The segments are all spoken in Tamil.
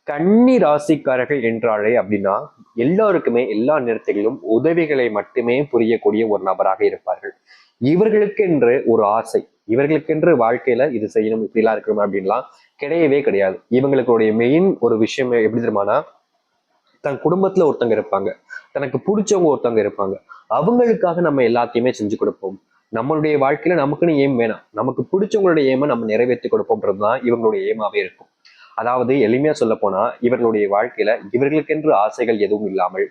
கன்னி ராசிக்காரர்கள் என்றாலே அப்படின்னா எல்லாருக்குமே எல்லா நேரத்திலும் உதவிகளை மட்டுமே புரியக்கூடிய ஒரு நபராக இருப்பார்கள். இவர்களுக்கென்று ஒரு ஆசை, இவர்களுக்கென்று வாழ்க்கையில இது செய்யணும் இப்படிலாம் இருக்கணும் அப்படின்லாம் கிடையவே கிடையாது. இவங்களுடைய மெயின் ஒரு விஷயம் எப்படி தெரியுமானா, தன் குடும்பத்துல ஒருத்தங்க இருப்பாங்க, தனக்கு பிடிச்சவங்க ஒருத்தவங்க இருப்பாங்க, அவங்களுக்காக நம்ம எல்லாத்தையுமே செஞ்சு கொடுப்போம். நம்மளுடைய வாழ்க்கையில நமக்குன்னு ஏம் வேணாம், நமக்கு பிடிச்சவங்களுடைய ஏமை நம்ம நிறைவேற்றி கொடுப்போம்ன்றதுதான் இவங்களுடைய ஏமாவே இருக்கும். அதாவது எளிமையா சொல்ல போனா இவர்களுடைய வாழ்க்கையில இவர்களுக்கென்று ஆசைகள் எதுவும் இல்லாமல்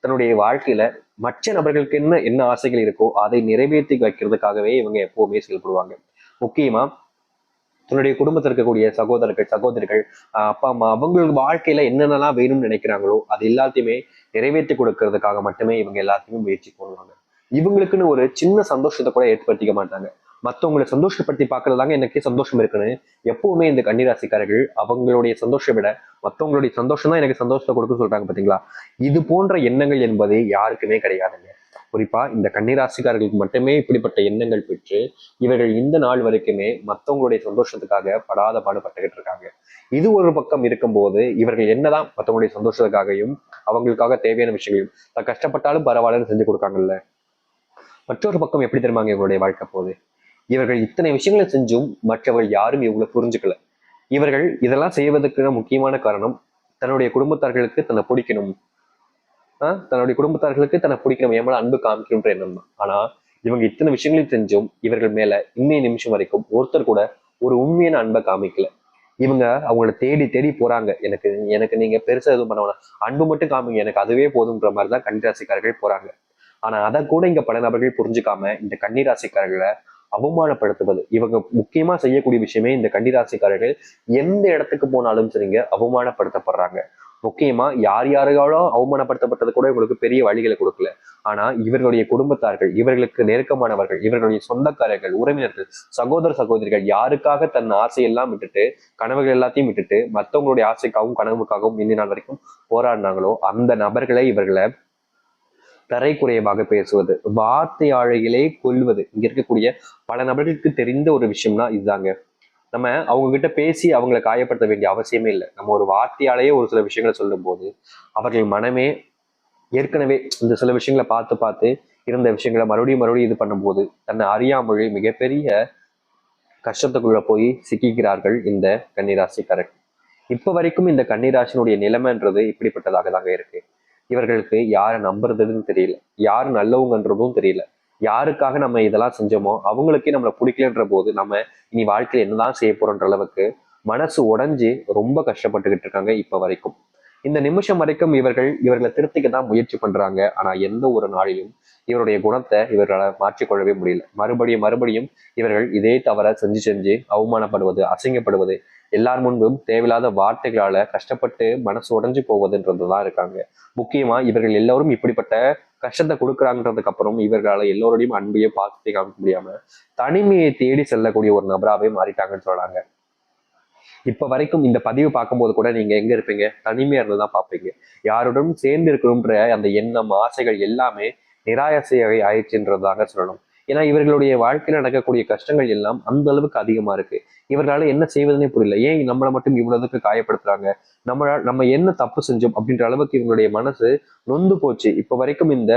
தன்னுடைய வாழ்க்கையில மற்ற நபர்களுக்கு என்ன என்ன ஆசைகள் இருக்கோ அதை நிறைவேற்றி வைக்கிறதுக்காகவே இவங்க எப்பவுமே செயல்படுவாங்க. முக்கியமா தன்னுடைய குடும்பத்தில் இருக்கக்கூடிய சகோதரர்கள் சகோதரிகள், அப்பா அம்மா, அவங்களுக்கு வாழ்க்கையில என்னென்னலாம் வேணும்னு நினைக்கிறாங்களோ அது எல்லாத்தையுமே நிறைவேற்றி கொடுக்கறதுக்காக மட்டுமே இவங்க எல்லாத்தையுமே முயற்சி பண்ணுவாங்க. இவங்களுக்குன்னு ஒரு சின்ன சந்தோஷத்தை கூட ஏற்படுத்திக்க மாட்டாங்க. மற்றவங்களை சந்தோஷப்படுத்தி பார்க்கறதாங்க எனக்கே சந்தோஷம் இருக்குன்னு எப்பவுமே இந்த கன்னிராசிக்காரர்கள் அவங்களுடைய சந்தோஷத்தை விட மற்றவங்களுடைய சந்தோஷம் தான் எனக்கு சந்தோஷத்தை கொடுக்க சொல்றாங்க பாத்தீங்களா. இது போன்ற எண்ணங்கள் என்பது யாருக்குமே கிடையாதுங்க. குறிப்பா இந்த கன்னிராசிக்காரர்களுக்கு மட்டுமே இப்படிப்பட்ட எண்ணங்கள் பெற்று இவர்கள் இந்த நாள் வரைக்குமே மற்றவங்களுடைய சந்தோஷத்துக்காக படாத பாடுபட்டுக்கிட்டு இருக்காங்க. இது ஒரு பக்கம் இருக்கும்போது இவர்கள் என்னதான் மற்றவங்களுடைய சந்தோஷத்துக்காகவும் அவங்களுக்காக தேவையான விஷயங்களையும் கஷ்டப்பட்டாலும் பரவாயில்லன்னு செஞ்சு கொடுக்காங்கல்ல. மற்றொரு பக்கம் எப்படி தெரியுமாங்க இவங்களுடைய வாழ்க்கை போகுது. இவர்கள் இத்தனை விஷயங்களை செஞ்சும் மற்றவர்கள் யாரும் இவ்வளவு புரிஞ்சுக்கல. இவர்கள் இதெல்லாம் செய்வதற்கு முக்கியமான காரணம் தன்னுடைய குடும்பத்தார்களுக்கு தன்னை பிடிக்கணும், தன்னுடைய குடும்பத்தார்களுக்கு தன்னை பிடிக்கணும், ஏமால அன்பு காமிக்கணும்ன்ற எண்ணம் தான். ஆனா இவங்க இத்தனை விஷயங்களையும் செஞ்சும் இவர்கள் மேல இன்னைய நிமிஷம் வரைக்கும் ஒருத்தர் கூட ஒரு உண்மையான அன்பை காமிக்கல. இவங்க அவங்கள தேடி தேடி போறாங்க. எனக்கு எனக்கு நீங்க பெருசா எதுவும் பண்ண வேணாம், அன்பு மட்டும் காமிங்க, எனக்கு அதுவே போதுன்ற மாதிரிதான் கன்னிராசிக்காரர்கள் போறாங்க. ஆனா அதை கூட இங்க பல நபர்கள் புரிஞ்சுக்காம இந்த கன்னிராசிக்காரர்களை அவமானப்படுத்துவது இவங்க முக்கியமா செய்யக்கூடிய விஷயமே. இந்த கன்னிராசிக்காரர்கள் எந்த இடத்துக்கு போனாலும் சரிங்க அவமானப்படுத்தப்படுறாங்க. முக்கியமா யார் யாரையாலோ அவமானப்படுத்தப்பட்டது கூட இவங்களுக்கு பெரிய வழிகளை கொடுக்கல. ஆனா இவர்களுடைய குடும்பத்தார்கள், இவர்களுக்கு நெருக்கமானவர்கள், இவர்களுடைய சொந்தக்காரர்கள், உறவினர்கள், சகோதர சகோதரிகள் யாருக்காக தன் ஆசையெல்லாம் விட்டுட்டு கனவுகள் எல்லாத்தையும் விட்டுட்டு மற்றவங்களுடைய ஆசைக்காகவும் கனவுக்காகவும் இந்த நாள் வரைக்கும் போராடினாங்களோ அந்த நபர்களை இவர்களை தரைக்குறைவாக பேசுவது, வார்த்தையாழைகளே கொல்வது இங்க இருக்கக்கூடிய பல நபர்களுக்கு தெரிந்த ஒரு விஷயம்னா இதுதாங்க. நம்ம அவங்க கிட்ட பேசி அவங்களை காயப்படுத்த வேண்டிய அவசியமே இல்லை. நம்ம ஒரு வார்த்தையாலேயே ஒரு சில விஷயங்களை சொல்லும் போது அவர்கள் மனமே ஏற்கனவே இந்த சில விஷயங்களை பார்த்து பார்த்து இருந்த விஷயங்களை மறுபடியும் மறுபடியும் இது பண்ணும்போது தன்னை அறியாமொழி மிகப்பெரிய கஷ்டத்துக்குள்ள போய் சிக்கிக்கிறார்கள் இந்த கன்னிராசிக்காரர்கள். இப்ப வரைக்கும் இந்த கன்னிராசினுடைய நிலைமைன்றது இப்படிப்பட்டதாக தாங்க இருக்கு. இவர்களுக்கு யாரை நம்புறதுன்னு தெரியல, யாரு நல்லவங்கன்றதும் தெரியல. யாருக்காக நம்ம இதெல்லாம் செஞ்சோமோ அவங்களுக்கே நம்மளை பிடிக்கலன்ற போது நம்ம இனி வாழ்க்கையில என்னதான் செய்ய போறோன்ற அளவுக்கு மனசு உடைஞ்சு ரொம்ப கஷ்டப்பட்டுக்கிட்டு இருக்காங்க இப்ப வரைக்கும். இந்த நிமிஷம் வரைக்கும் இவர்களை திருத்திக்க தான் முயற்சி பண்றாங்க. ஆனா எந்த ஒரு நாளிலும் இவருடைய குணத்தை இவர்களால் மாற்றிக்கொள்ளவே முடியல. மறுபடியும் மறுபடியும் இவர்கள் இதே தவற செஞ்சு செஞ்சு அவமானப்படுவது, அசிங்கப்படுவது, எல்லார் முன்பும் தேவையில்லாத வார்த்தைகளால கஷ்டப்பட்டு மனசு உடைஞ்சு போவதுன்றதுதான் இருக்காங்க. முக்கியமா இவர்கள் எல்லோரும் இப்படிப்பட்ட கஷ்டத்தை கொடுக்குறாங்கன்றதுக்கு அப்புறம் இவர்களால எல்லோருடையும் அன்பையே பார்த்து காமிக்க முடியாம தனிமையை தேடி செல்லக்கூடிய ஒரு நபராகவே மாறிட்டாங்கன்னு சொல்றாங்க. இப்ப வரைக்கும் இந்த பதிவு பார்க்கும்போது கூட நீங்க எங்க இருப்பீங்க? தனிமையா இருந்துதான் பார்ப்பீங்க. யாருடன் சேர்ந்து இருக்கணும்ன்ற அந்த எண்ணம் ஆசைகள் எல்லாமே நிராசையாக ஆயிடுச்சுன்றதாக சொல்லணும். ஏன்னா இவர்களுடைய வாழ்க்கையில நடக்கக்கூடிய கஷ்டங்கள் எல்லாம் அந்த அளவுக்கு அதிகமா இருக்கு. இவர்களால என்ன செய்வதுன்னே புரியல. ஏன் நம்மளை மட்டும் இவ்வளவுக்கு காயப்படுத்துறாங்க, நம்ம என்ன தப்பு செஞ்சோம் அப்படின்ற அளவுக்கு இவங்களுடைய மனசு நொந்து போச்சு. இப்ப வரைக்கும் இந்த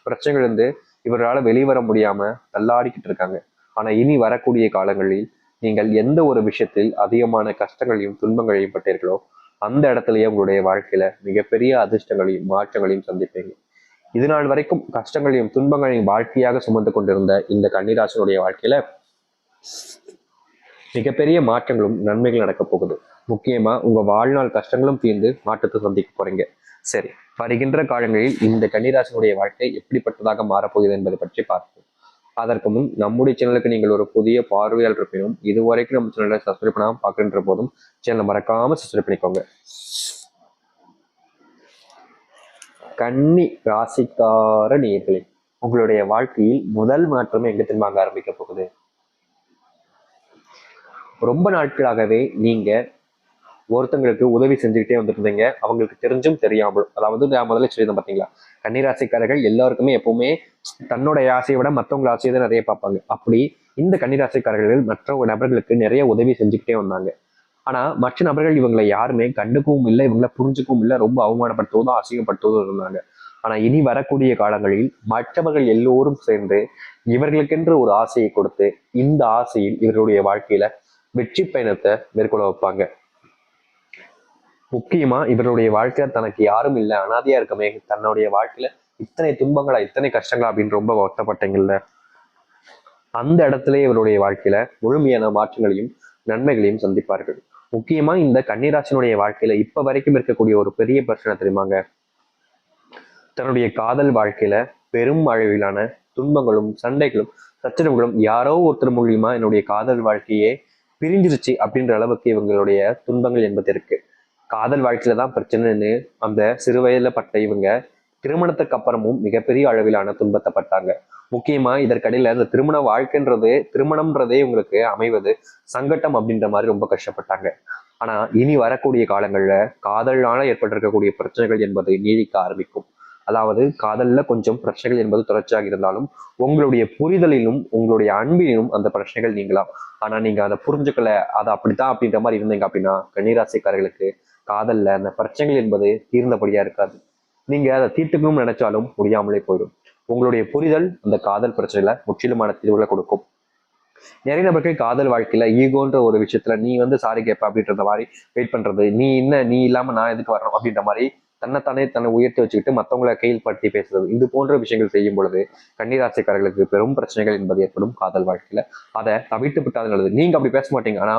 பிரச்சனைகள் இருந்து இவர்களால வெளிவர முடியாம தள்ளாடிக்கிட்டு இருக்காங்க. ஆனா இனி வரக்கூடிய காலங்களில் நீங்கள் எந்த ஒரு விஷயத்தில் அதிகமான கஷ்டங்களையும் துன்பங்களையும் பட்டீர்களோ அந்த இடத்துலயே உங்களுடைய வாழ்க்கையில மிகப்பெரிய அதிர்ஷ்டங்களையும் மாற்றங்களையும் சந்திப்பீங்க. இது நாள் வரைக்கும் கஷ்டங்களையும் துன்பங்களையும் வாழ்க்கையாக சுமந்து கொண்டிருந்த இந்த கன்னிராசினுடைய வாழ்க்கையில மிகப்பெரிய மாற்றங்களும் நன்மைகள் நடக்க போகுது. முக்கியமா உங்க வாழ்நாள் கஷ்டங்களும் தீர்ந்து மாற்றத்தை சந்திக்க போறீங்க. சரி, வருகின்ற காலங்களில் இந்த கன்னிராசினுடைய வாழ்க்கை எப்படிப்பட்டதாக மாறப்போகுது என்பதை பற்றி பார்ப்போம். அதற்கு முன் நம்முடைய சேனலுக்கு நீங்கள் ஒரு புதிய பார்வையாளர் இருப்பினும் இதுவரைக்கும் நம்ம சேனலை சப்ஸ்கிரைப் பண்ணாமல் பார்க்கின்ற போதும் சேனலை மறக்காம சப்ஸ்கிரைப் பண்ணிக்கோங்க. கன்னி ராசிக்கார நேயர்களே, உங்களுடைய வாழ்க்கையில் முதல் மாற்றமே எங்க திரும்ப ஆரம்பிக்க போகுது. ரொம்ப நாட்களாகவே நீங்க ஒருத்தங்களுக்கு உதவி செஞ்சுக்கிட்டே வந்துட்டு இருந்தீங்க, அவங்களுக்கு தெரிஞ்சும் தெரியாமலும். அதாவது நான் முதல்ல சொல்லியிருந்தேன் பார்த்தீங்களா, கன்னிராசிக்காரர்கள் எல்லாருக்குமே எப்பவுமே தன்னோட ஆசையை விட மற்றவங்க ஆசையை தான் நிறைய பார்ப்பாங்க. அப்படி இந்த கன்னிராசிக்காரர்கள் மற்ற நபர்களுக்கு நிறைய உதவி செஞ்சுக்கிட்டே வந்தாங்க. ஆனா மற்ற நபர்கள் இவங்களை யாருமே கண்டுக்கவும் இல்லை, இவங்களை புரிஞ்சுக்கவும் இல்லை, ரொம்ப அவமானப்படுத்துவதோ அசிங்கப்படுத்துவதோ இருந்தாங்க. ஆனா இனி வரக்கூடிய காலங்களில் மற்றவர்கள் எல்லோரும் சேர்ந்து இவர்களுக்கென்று ஒரு ஆசையை கொடுத்து இந்த ஆசையில் இவர்களுடைய வாழ்க்கையில வெற்றி பயணத்தை மேற்கொள்ள வைப்பாங்க. முக்கியமா இவருடைய வாழ்க்கையில தனக்கு யாரும் இல்லை, அனாதையா இருக்கமே, தன்னுடைய வாழ்க்கையில இத்தனை துன்பங்களா இத்தனை கஷ்டங்களா அப்படின்னு ரொம்ப வருத்தப்பட்டீங்கல்ல, அந்த இடத்துல இவருடைய வாழ்க்கையில முழுமையான மாற்றங்களையும் நன்மைகளையும் சந்திப்பார்கள். முக்கியமா இந்த கன்னிராசினுடைய வாழ்க்கையில இப்ப வரைக்கும் இருக்கக்கூடிய ஒரு பெரிய பிரச்சனை தெரியுமாங்க, தன்னுடைய காதல் வாழ்க்கையில பெரும் அளவிலான துன்பங்களும் சண்டைகளும் சச்சரவுகளும் யாரோ ஒருத்தர் மூலியமா என்னுடைய காதல் வாழ்க்கையே பிரிஞ்சிருச்சு அப்படின்ற அளவுக்கு இவங்களுடைய துன்பங்கள் என்பது இருக்கு. காதல் வாழ்க்கையில தான் பிரச்சனைன்னு அந்த சிறு வயதுல பட்ட இவங்க திருமணத்துக்கு அப்புறமும் மிகப்பெரிய அளவிலான துன்பத்தை பட்டாங்க. முக்கியமா இதற்கடையில இந்த திருமண வாழ்க்கைன்றது திருமணம்ன்றதே உங்களுக்கு அமைவது சங்கட்டம் அப்படின்ற மாதிரி ரொம்ப கஷ்டப்பட்டாங்க. ஆனா இனி வரக்கூடிய காலங்கள்ல காதலால ஏற்பட்டிருக்கக்கூடிய பிரச்சனைகள் என்பது நீடிக்க ஆரம்பிக்கும். அதாவது காதல்ல கொஞ்சம் பிரச்சனைகள் என்பது தொடர்ச்சியாக இருந்தாலும் உங்களுடைய புரிதலிலும் உங்களுடைய அன்பிலும் அந்த பிரச்சனைகள் நீங்களாம். ஆனா நீங்க அதை புரிஞ்சுக்கல, அதை அப்படித்தான் அப்படின்ற மாதிரி இருந்தீங்க அப்படின்னா கன்னிராசிக்காரர்களுக்கு காதல்ல அந்த பிரச்சனைகள் என்பது தீர்ந்தபடியா இருக்காது. நீங்க அதை தீர்த்துக்கணும்னு நினைச்சாலும் முடியாமலே போயிடும். உங்களுடைய புரிதல் அந்த காதல் பிரச்சனையில முற்றிலுமான தீர்வுகளை கொடுக்கும். நிறைய நபர்கள் காதல் வாழ்க்கையில ஈகோன்ற ஒரு விஷயத்துல நீ சாரி கேட்ப அப்படின்ற மாதிரி வெயிட் பண்றது, நீ என்ன நீ இல்லாம நான் எதுக்கு வரணும் அப்படின்ற மாதிரி தன்னை உயர்த்தி வச்சுக்கிட்டு மற்றவங்களை கையில் படுத்தி பேசுறது, இது போன்ற விஷயங்கள் செய்யும் பொழுது கன்னிராசிக்காரர்களுக்கு பெரும் பிரச்சனைகள் என்பது ஏற்படும் காதல் வாழ்க்கையில. அதை தவிர்த்து விட்டாது நல்லது. நீங்க அப்படி பேச மாட்டீங்க, ஆனா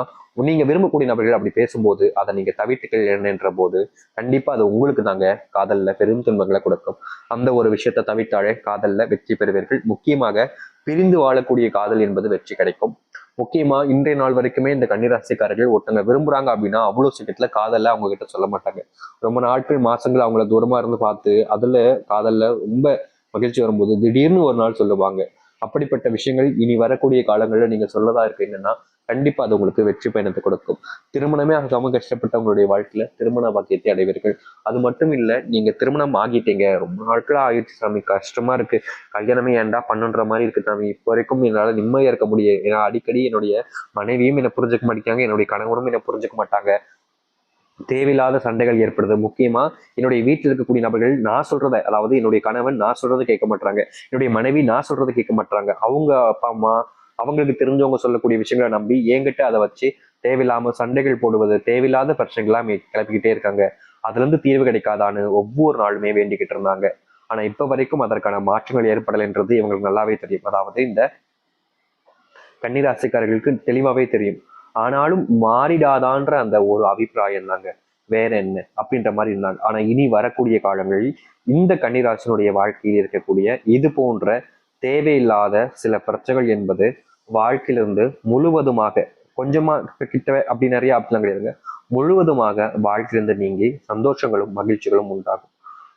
நீங்க விரும்பக்கூடிய நபர்கள் அப்படி பேசும்போது அதை நீங்க தவிர்த்துக்கள் என்ற போது கண்டிப்பா அது உங்களுக்கு தாங்க காதல்ல பெரும் துன்பங்களை கொடுக்கும். அந்த ஒரு விஷயத்தை தவிர்த்தாலே காதல்ல வெற்றி பெறுவீர்கள். முக்கியமாக பிரிந்து வாழக்கூடிய காதல் என்பது வெற்றி கிடைக்கும். முக்கியமா இன்றைய நாள் வரைக்குமே இந்த கன்னிராசிக்காரர்கள் ஒருத்தங்க விரும்புறாங்க அப்படின்னா அவ்வளவு சீக்கிரத்துல காதல்ல அவங்க கிட்ட சொல்ல மாட்டாங்க. ரொம்ப நாட்கள் மாசங்கள் அவங்கள தூரமா இருந்து பார்த்து அதுல காதல்ல ரொம்ப மகிழ்ச்சி வரும்போது திடீர்னு ஒரு நாள் சொல்லுவாங்க. அப்படிப்பட்ட விஷயங்கள் இனி வரக்கூடிய காலங்களில் நீங்க சொல்லதா இருக்கீங்கன்னா கண்டிப்பா அது உங்களுக்கு வெற்றி பயணத்தை கொடுக்கும். திருமணமே ஆகாம கஷ்டப்பட்டவங்களுடைய வாழ்க்கையில திருமண பாக்கியத்தை அடைவீர்கள். அது மட்டும் இல்ல, நீங்க திருமணம் ஆகிட்டீங்க, ரொம்ப நாட்களா ஆயிடுச்சு சாமி, கஷ்டமா இருக்கு, கல்யாணமே ஏன்டா பண்ணுன்ற மாதிரி இருக்கு சாமி, இப்போ வரைக்கும் என்னால நிம்மதியா இருக்க முடியும், ஏன்னா அடிக்கடி என்னுடைய மனைவியும் என்னை புரிஞ்சுக்க மாட்டேங்காங்க, என்னுடைய கணவரும் என்னை புரிஞ்சுக்க மாட்டாங்க, தேவையில்லாத சண்டைகள் ஏற்படுது. முக்கியமா என்னுடைய வீட்டில் இருக்கக்கூடிய நபர்கள் நான் சொல்றத, அதாவது என்னுடைய கணவன் நான் சொல்றதை கேட்க மாட்டாங்க, என்னுடைய மனைவி நான் சொல்றதை கேட்க மாட்டாங்க, அவங்க அப்பா அம்மா அவங்களுக்கு தெரிஞ்சவங்க சொல்லக்கூடிய விஷயங்களை நம்பி என்கிட்ட அதை வச்சு தேவையில்லாம சண்டைகள் போடுவது, தேவையில்லாத பிரச்சனைகள்லாம் கிளப்பிக்கிட்டே இருக்காங்க, அதுல இருந்து தீர்வு கிடைக்காதான்னு ஒவ்வொரு நாளுமே வேண்டிக்கிட்டு இருந்தாங்க. ஆனா இப்ப வரைக்கும் அதற்கான மாற்றங்கள் ஏற்படலைன்றது இவங்களுக்கு நல்லாவே தெரியும். அதாவது இந்த கன்னிராசிக்காரர்களுக்கு தெளிவாவே தெரியும். ஆனாலும் மாறிடாதான்ற அந்த ஒரு அபிப்பிராயம் தாங்க, வேற என்ன அப்படின்ற மாதிரி இருந்தாங்க. ஆனா இனி வரக்கூடிய காலங்களில் இந்த கன்னிராசினுடைய வாழ்க்கையில் இருக்கக்கூடிய இது போன்ற தேவையில்லாத சில பிரச்சனைகள் என்பது வாழ்க்கையிலிருந்து முழுவதுமாக, கொஞ்சமா கிட்ட அப்படி நிறைய அப்படிலாம் கிடையாதுங்க, முழுவதுமாக வாழ்க்கையிலிருந்து நீங்கி சந்தோஷங்களும் மகிழ்ச்சிகளும் உண்டாகும்.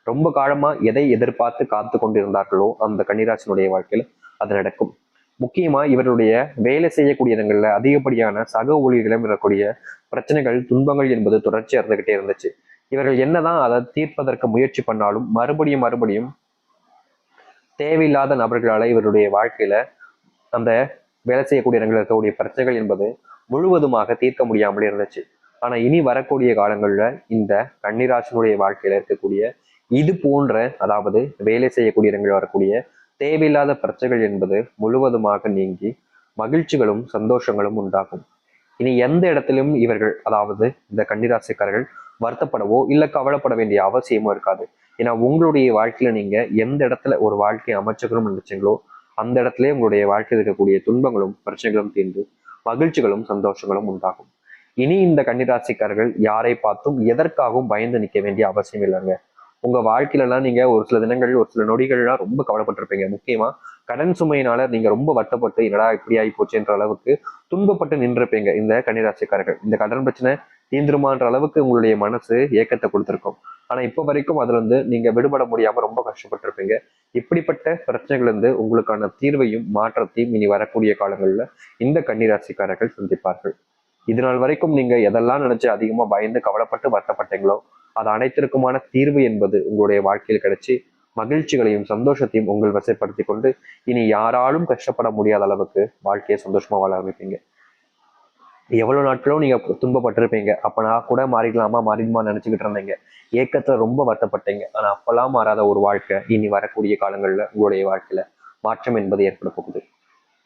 ரொம்ப காலமா எதை எதிர்பார்த்து காத்து கொண்டிருந்தார்களோ அந்த கன்னிராசினுடைய வாழ்க்கையில அது நடக்கும். முக்கியமா இவருடைய வேலை செய்யக்கூடிய இடங்கள்ல அதிகப்படியான சக ஊழியர்களும் இருக்கக்கூடிய பிரச்சனைகள் துன்பங்கள் என்பது தொடர்ச்சியா இருந்துகிட்டே இருந்துச்சு. இவர்கள் என்னதான் அதை தீர்ப்பதற்கு முயற்சி பண்ணாலும் மறுபடியும் தேவையில்லாத நபர்களால இவருடைய வாழ்க்கையில அந்த வேலை செய்யக்கூடிய இடங்கள் இருக்கக்கூடிய பிரச்சனைகள் என்பது முழுவதுமாக தீர்க்க முடியாமலே இருந்துச்சு. ஆனா இனி வரக்கூடிய காலங்கள்ல இந்த கன்னிராசினுடைய வாழ்க்கையில இருக்கக்கூடிய இது போன்ற, அதாவது வேலை செய்யக்கூடிய இடங்கள் வரக்கூடிய தேவையில்லாத பிரச்சனைகள் என்பது முழுவதுமாக நீங்கி மகிழ்ச்சிகளும் சந்தோஷங்களும் உண்டாகும். இனி எந்த இடத்திலும் இவர்கள், அதாவது இந்த கன்னிராசிக்காரர்கள் வருத்தப்படவோ இல்ல கவலைப்பட வேண்டிய அவசியமும் இருக்காது. ஏன்னா உங்களுடைய வாழ்க்கையில நீங்க எந்த இடத்துல ஒரு வாழ்க்கையை அமைச்சுக்கணும்னு நினைச்சீங்களோ அந்த இடத்துல உங்களுடைய வாழ்க்கையில் இருக்கக்கூடிய துன்பங்களும் பிரச்சனைகளும் தீர்ந்து மகிழ்ச்சிகளும் சந்தோஷங்களும் உண்டாகும். இனி இந்த கன்னிராசிக்காரர்கள் யாரை பார்த்தும் எதற்காகவும் பயந்து நிற்க வேண்டிய அவசியம் இல்லைங்க. உங்க வாழ்க்கையில எல்லாம் நீங்க ஒரு சில தினங்கள் ஒரு சில நொடிகள்லாம் ரொம்ப கவலைப்பட்டிருப்பீங்க. முக்கியமா கடன் சுமையினால நீங்க ரொம்ப வருத்தப்பட்டு என்னடா இப்படி ஆகி போச்சுன்ற அளவுக்கு துன்பப்பட்டு நின்றுப்பீங்க இந்த கன்னிராசிக்காரர்கள். இந்த கடன் பிரச்சனை தீந்துருமான்ற அளவுக்கு உங்களுடைய மனசு ஏக்கத்தை கொடுத்துருக்கும். ஆனா இப்ப வரைக்கும் அதுல நீங்க விடுபட முடியாம ரொம்ப கஷ்டப்பட்டிருப்பீங்க. இப்படிப்பட்ட பிரச்சனைகள் உங்களுக்கான தீர்வையும் மாற்றத்தையும் இனி வரக்கூடிய காலங்கள்ல இந்த கன்னிராசிக்காரர்கள் சந்திப்பார்கள். இது நாள் வரைக்கும் நீங்க எதெல்லாம் நினைச்சு அதிகமா பயந்து கவலைப்பட்டு வருத்தப்பட்டீங்களோ அது அனைத்திற்குமான தீர்வு என்பது உங்களுடைய வாழ்க்கையில் கிடைச்சி மகிழ்ச்சிகளையும் சந்தோஷத்தையும் உங்கள் வசப்படுத்தி கொண்டு இனி யாராலும் கஷ்டப்பட முடியாத அளவுக்கு வாழ்க்கையை சந்தோஷமா வாழ ஆரம்பிப்பீங்க. எவ்வளவு நாட்களும் நீங்க துன்பப்பட்டிருப்பீங்க. அப்ப நான் கூட மாறிடலாமா மாறிடுமா நினைச்சுக்கிட்டு இருந்தீங்க. ஏக்கத்துல ரொம்ப வருத்தப்பட்டீங்க. ஆனா அப்பெல்லாம் மாறாத ஒரு வாழ்க்கை இனி வரக்கூடிய காலங்கள்ல உங்களுடைய வாழ்க்கையில மாற்றம் என்பது ஏற்பட போகுது.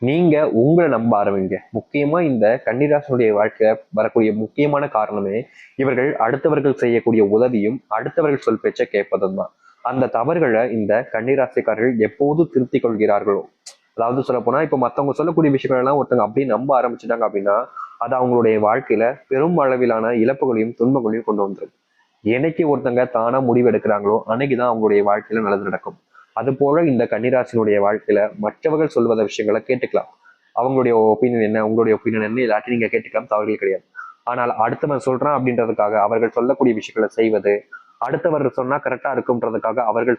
நீங்க உங்களை நம்ப ஆரம்பிங்க. முக்கியமா இந்த கன்னிராசினுடைய வாழ்க்கையில வரக்கூடிய முக்கியமான காரணமே இவர்கள் அடுத்தவர்கள் செய்யக்கூடிய உதவியும் அடுத்தவர்கள் சொல் பேச்ச கேட்பதும் தான். அந்த தவறுகளை இந்த கன்னிராசிக்காரர்கள் எப்போது திருத்திக் கொள்கிறார்களோ, அதாவது சொல்ல போனா இப்ப மத்தவங்க சொல்லக்கூடிய விஷயங்கள் எல்லாம் ஒருத்தவங்க அப்படியே நம்ப ஆரம்பிச்சுட்டாங்க அப்படின்னா அது அவங்களுடைய வாழ்க்கையில பெரும் அளவிலான இழப்புகளையும் துன்பங்களையும் கொண்டு வந்துடும். என்னைக்கு ஒருத்தங்க தானா முடிவு எடுக்கிறாங்களோ அன்னைக்குதான் அவங்களுடைய வாழ்க்கையில நல்லது நடக்கும். அது போல இந்த கன்னிராசினுடைய வாழ்க்கையில மற்றவர்கள் சொல்வத விஷயங்களை கேட்டுக்கலாம். அவங்களுடைய ஒப்பீனியன் என்ன, உங்களுடைய ஒப்பீனியன் என்ன, எல்லாத்தையும் நீங்க கேட்டுக்கலாம், தவறுகள் கிடையாது. ஆனால் அடுத்தவன் சொல்றான் அப்படின்றதுக்காக அவர்கள் சொல்லக்கூடிய விஷயங்களை செய்வது, அடுத்தவர் சொன்னா கரெக்டா இருக்கும்ன்றதுக்காக அவர்கள்